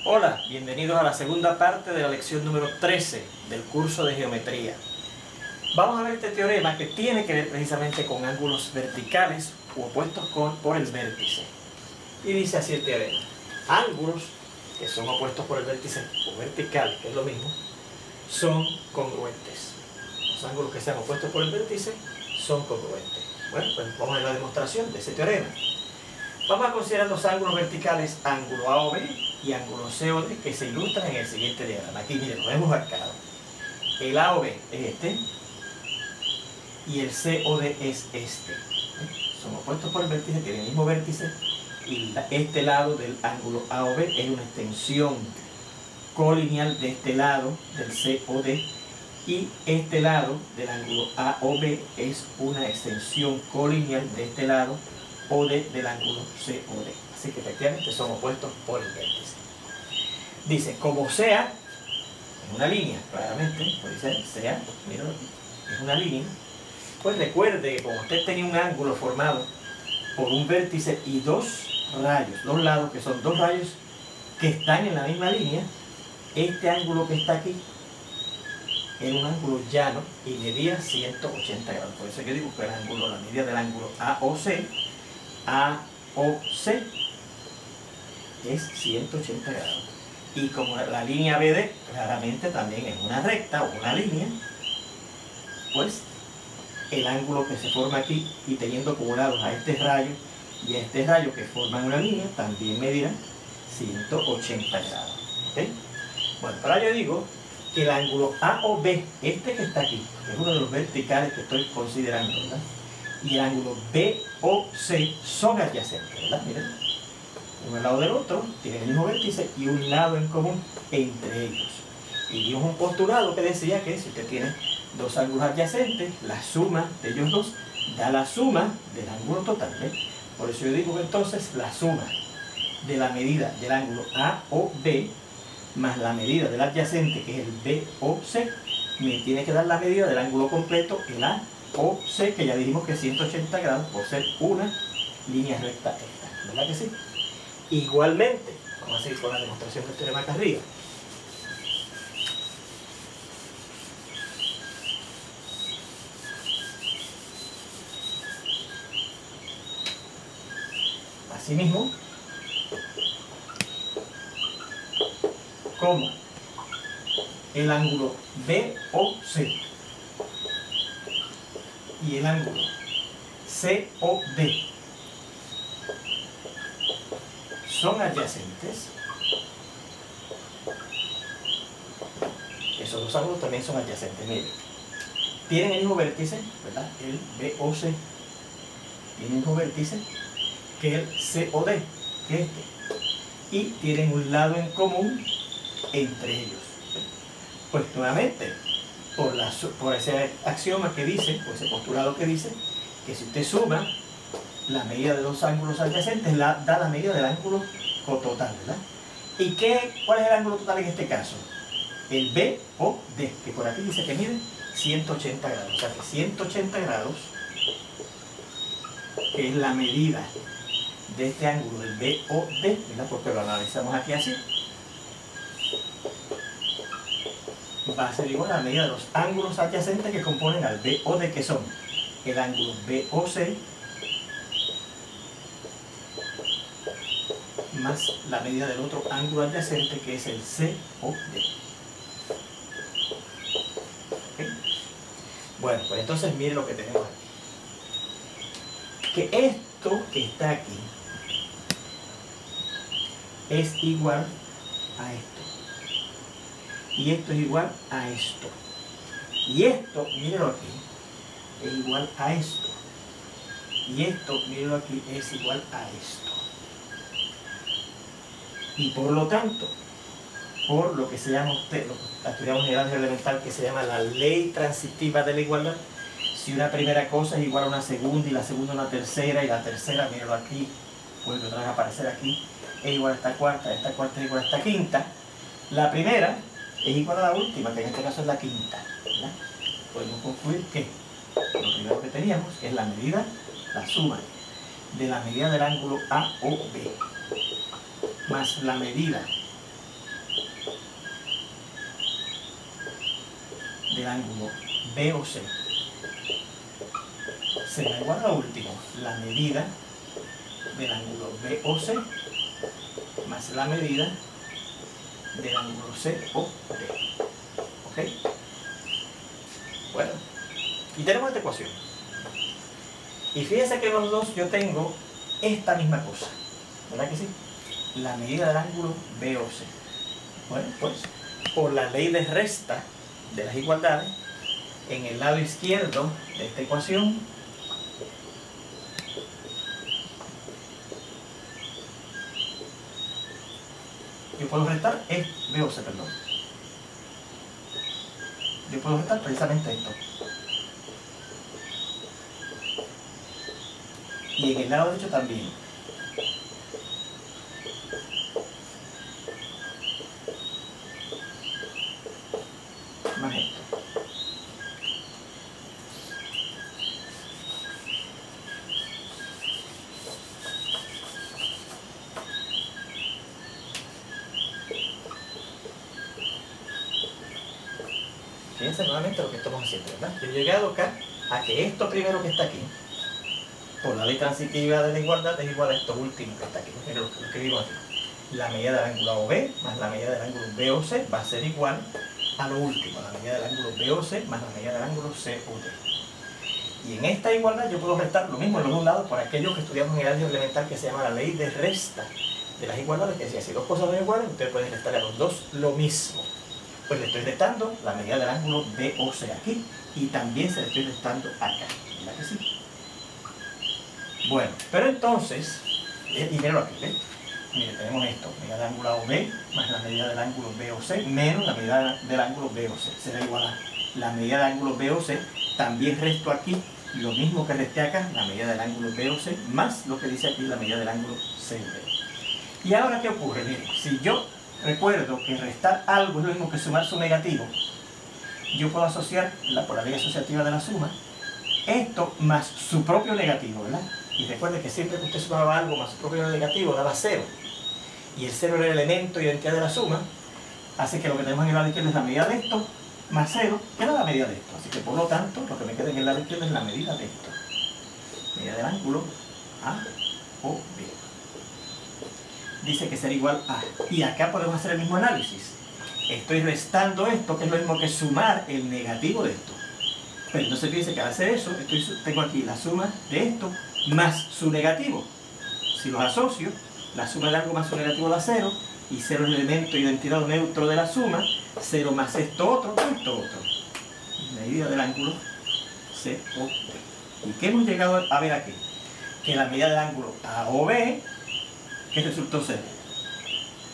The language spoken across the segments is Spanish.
Hola, bienvenidos a la segunda parte de la lección número 13 del curso de geometría. Vamos a ver este teorema que tiene que ver precisamente con ángulos verticales u opuestos por el vértice. Y dice así el teorema: ángulos que son opuestos por el vértice o verticales, que es lo mismo, son congruentes. Los ángulos que sean opuestos por el vértice son congruentes. Bueno, pues vamos a ver la demostración de ese teorema. Vamos a considerar los ángulos verticales, ángulo A o B y ángulo C o D, que se ilustran en el siguiente diagrama. Aquí, miren, lo hemos marcado. El A o B es este y el C o D es este. Son opuestos por el vértice, tienen el mismo vértice, y este lado del ángulo A o B es una extensión colineal de este lado del C o D, y este lado del ángulo A o B es una extensión colineal de este lado o del ángulo C o D. Así que efectivamente son opuestos por el vértice. Dice, como sea, en una línea, claramente, pues dice, sea, mira, es una línea, pues recuerde que como usted tenía un ángulo formado por un vértice y dos rayos, dos lados, que son dos rayos que están en la misma línea, este ángulo que está aquí era un ángulo llano y medía 180 grados. Por eso yo digo que el ángulo, la medida del ángulo AOC es 180 grados. Y como la línea BD claramente también es una recta o una línea, pues el ángulo que se forma aquí, y teniendo acumulados a este rayo y a este rayo que forman una línea, también medirá 180 grados. ¿Okay? Bueno, ahora yo digo que el ángulo AOB, este que está aquí, que es uno de los verticales que estoy considerando, ¿verdad?, y el ángulo BOC son adyacentes, ¿verdad? Miren, uno al lado del otro, tienen el mismo vértice y un lado en común entre ellos. Y vimos un postulado que decía que si usted tiene dos ángulos adyacentes, la suma de ellos dos da la suma del ángulo total, ¿eh? Por eso yo digo que entonces la suma de la medida del ángulo AOB más la medida del adyacente, que es el BOC, me tiene que dar la medida del ángulo completo, el AOC, que ya dijimos que es 180 grados por ser una línea recta esta, ¿verdad que sí? Igualmente, vamos a seguir con la demostración del teorema acá arriba. Asimismo, como el ángulo BOC y el ángulo COD son adyacentes, esos dos ángulos también son adyacentes. Miren, tienen el mismo vértice, ¿verdad? El BOC tiene el mismo vértice que el COD, que es este, y tienen un lado en común entre ellos. Pues nuevamente, por ese axioma que dice, por ese postulado que dice, que si usted suma la medida de dos ángulos adyacentes, da la medida del ángulo total, ¿verdad? ¿Y cuál es el ángulo total en este caso? El BOD, que por aquí dice que mide 180 grados. O sea que 180 grados, que es la medida de este ángulo del BOD, ¿verdad?, porque lo analizamos aquí así, va a ser igual a la medida de los ángulos adyacentes que componen al BOD, que son el ángulo BOC más la medida del otro ángulo adyacente, que es el COD. ¿Okay? Bueno, pues entonces mire lo que tenemos aquí. Que esto que está aquí es igual a esto. Y esto es igual a esto. Y esto, míralo aquí, es igual a esto. Y esto, míralo aquí, es igual a esto. Y por lo tanto, por lo que se llama, lo que estudiamos en el álgebra elemental, que se llama la ley transitiva de la igualdad, si una primera cosa es igual a una segunda, y la segunda a una tercera, y la tercera, míralo aquí, vuelve otra vez a aparecer aquí, es igual a esta cuarta es igual a esta quinta, la primera es igual a la última, que en este caso es la quinta, ¿verdad? Podemos concluir que lo primero que teníamos es la medida, la suma de la medida del ángulo AOB más la medida del ángulo BOC será igual a lo último, la medida del ángulo BOC más la medida del ángulo COD. ¿Ok? Bueno, y tenemos esta ecuación. Y fíjense que los dos yo tengo esta misma cosa, ¿verdad que sí? La medida del ángulo BOC. Bueno, pues por la ley de resta de las igualdades, en el lado izquierdo de esta ecuación yo puedo restar BOC, perdón. Yo puedo restar precisamente esto. Y en el lado derecho también. Más esto. Fíjense nuevamente lo que estamos haciendo, ¿verdad? Yo he llegado acá a que esto primero que está aquí, por la ley transitiva de la igualdad, es igual a esto último que está aquí. Miren lo que digo aquí. La medida del ángulo OB más la medida del ángulo BOC va a ser igual a lo último, la medida del ángulo BOC más la medida del ángulo COD. Y en esta igualdad yo puedo restar lo mismo en los dos lados por aquello que estudiamos en el álgebra elemental que se llama la ley de resta de las igualdades, que si dos cosas son iguales, ustedes pueden restar a los dos lo mismo. Pues le estoy restando la medida del ángulo BOC aquí y también se le estoy restando acá, ¿verdad que sí? Bueno, pero entonces, y mírenlo aquí, ¿ves? Mire, tenemos esto, medida del ángulo OB más la medida del ángulo BOC menos la medida del ángulo BOC. Será igual a la medida del ángulo BOC, también resto aquí lo mismo que resté acá, la medida del ángulo BOC más lo que dice aquí la medida del ángulo COD. Y ahora, ¿qué ocurre? Miren, si yo recuerdo que restar algo es lo mismo que sumar su negativo, yo puedo asociar por la ley asociativa de la suma esto más su propio negativo, ¿verdad? Y recuerde que siempre que usted sumaba algo más su propio negativo daba 0. Y el 0 era el elemento y identidad de la suma. Así que lo que tenemos en el lado izquierdo es la medida de esto más 0, que era la medida de esto. Así que por lo tanto, lo que me queda en el lado izquierdo es la medida de esto. Medida del ángulo A o B. Dice que será igual a. Y acá podemos hacer el mismo análisis. Estoy restando esto, que es lo mismo que sumar el negativo de esto. Pero entonces fíjense que al hacer eso, tengo aquí la suma de esto más su negativo. Si los asocio, la suma de algo más su negativo da 0, y 0 es el elemento identidad neutro de la suma, 0 más esto otro, medida del ángulo COD. ¿Y qué hemos llegado a ver aquí? Que la medida del ángulo AOB, que resultó ser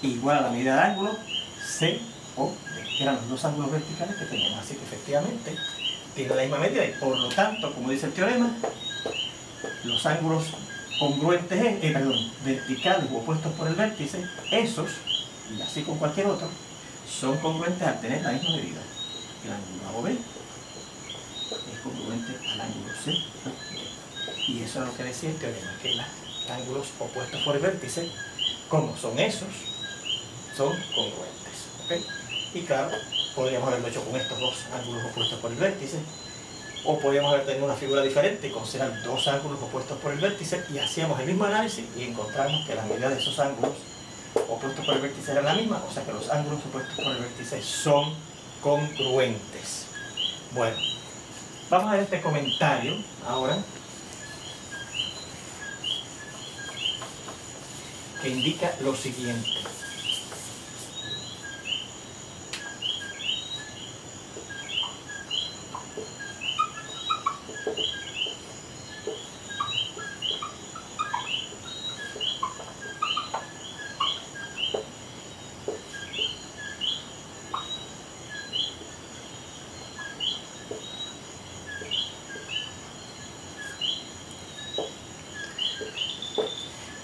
igual a la medida del ángulo COD, que eran los dos ángulos verticales que teníamos. Así que efectivamente tiene la misma medida y por lo tanto, como dice el teorema, los ángulos congruentes, verticales u opuestos por el vértice, esos, y así con cualquier otro, son congruentes al tener la misma medida. El ángulo AOB es congruente al ángulo COD. Y eso es lo que decía el teorema, que los ángulos opuestos por el vértice, como son esos, son congruentes. ¿Okay? Y claro, podríamos haberlo hecho con estos dos ángulos opuestos por el vértice, o podríamos haber tenido una figura diferente y considerar dos ángulos opuestos por el vértice y hacíamos el mismo análisis y encontramos que la medida de esos ángulos opuestos por el vértice era la misma, o sea que los ángulos opuestos por el vértice son congruentes. Bueno, vamos a ver este comentario ahora, que indica lo siguiente.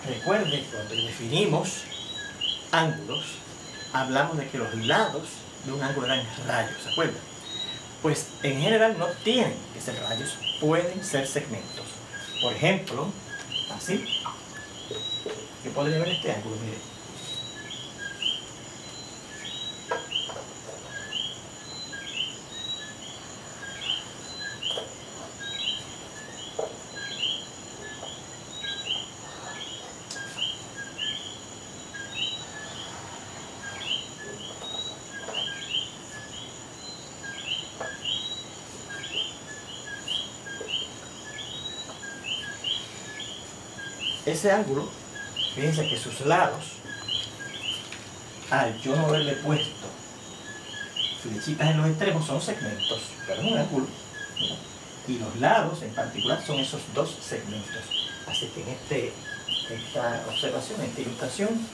Recuerden, cuando definimos ángulos, hablamos de que los lados de un ángulo eran rayos, ¿se acuerdan? Pues en general no tienen que ser rayos, pueden ser segmentos. Por ejemplo, así, yo podría ver este ángulo, miren. ese ángulo, fíjense que sus lados, al yo no haberle puesto flechitas en los extremos, son segmentos, pero es un ángulo. ¿Mira? Y los lados en particular son esos dos segmentos. Así que en esta observación, esta ilustración,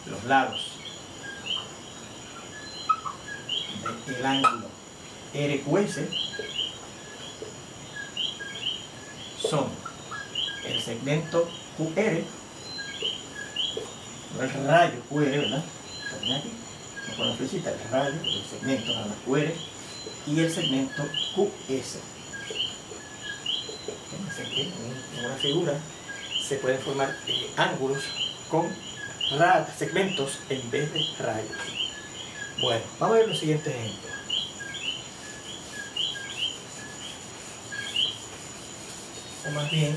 los lados del ángulo RQS son el segmento QR, no el rayo QR, ¿verdad? También aquí, con la flechita, el rayo, el segmento nada más QR, y el segmento QS. En una figura se pueden formar ángulos con segmentos en vez de rayos. Bueno, vamos a ver los siguientes ejemplos. O más bien,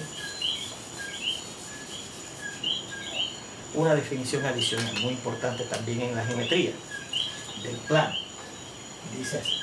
una definición adicional muy importante también en la geometría del plano. Dice así.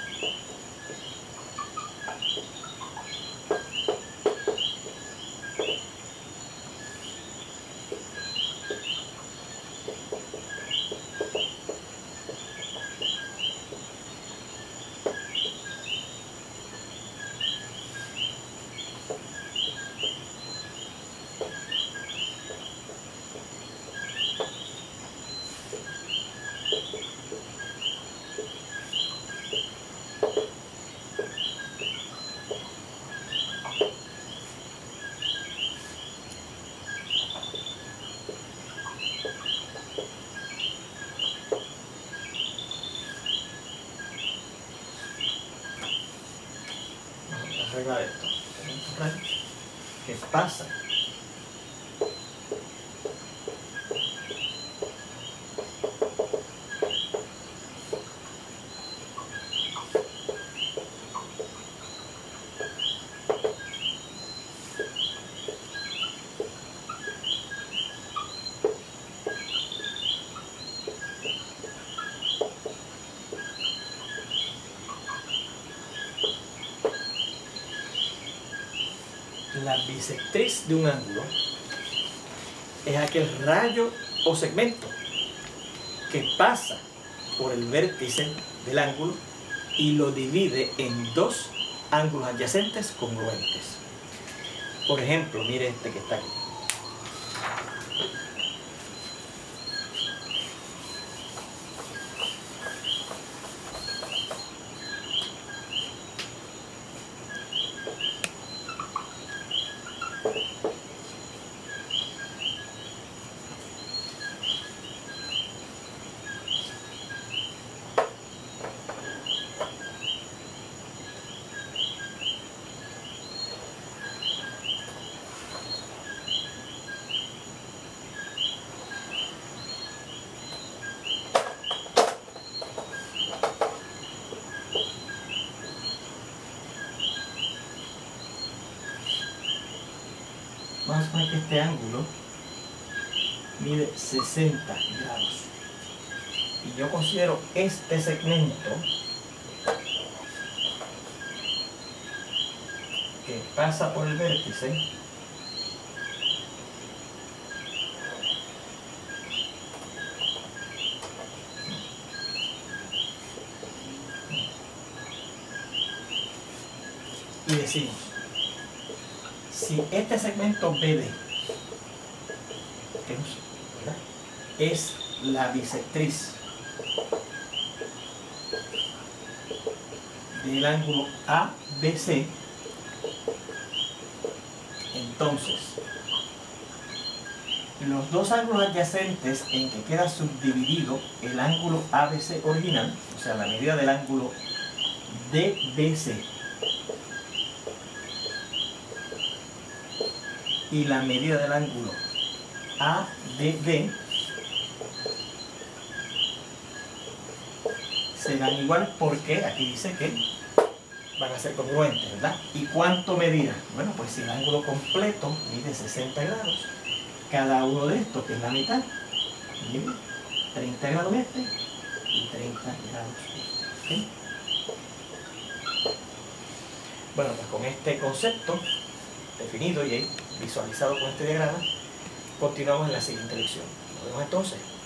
Arreglar esto. Tenemos un rayo que pasa la bisectriz de un ángulo. Es aquel rayo o segmento que pasa por el vértice del ángulo y lo divide en dos ángulos adyacentes congruentes. Por ejemplo, mire este que está aquí. Vamos a poner que este ángulo mide 60 grados. Y yo considero este segmento que pasa por el vértice y decimos, si este segmento BD es la bisectriz del ángulo ABC, entonces los dos ángulos adyacentes en que queda subdividido el ángulo ABC original, o sea, la medida del ángulo DBC y la medida del ángulo ADB serán iguales porque aquí dice que van a ser congruentes, ¿verdad? ¿Y cuánto medirá? Bueno, pues si el ángulo completo mide 60 grados, cada uno de estos, que es la mitad, mide 30 grados este y 30 grados este. ¿Okay? Bueno, pues con este concepto definido y visualizado con este diagrama, continuamos en la siguiente lección. Nos vemos entonces.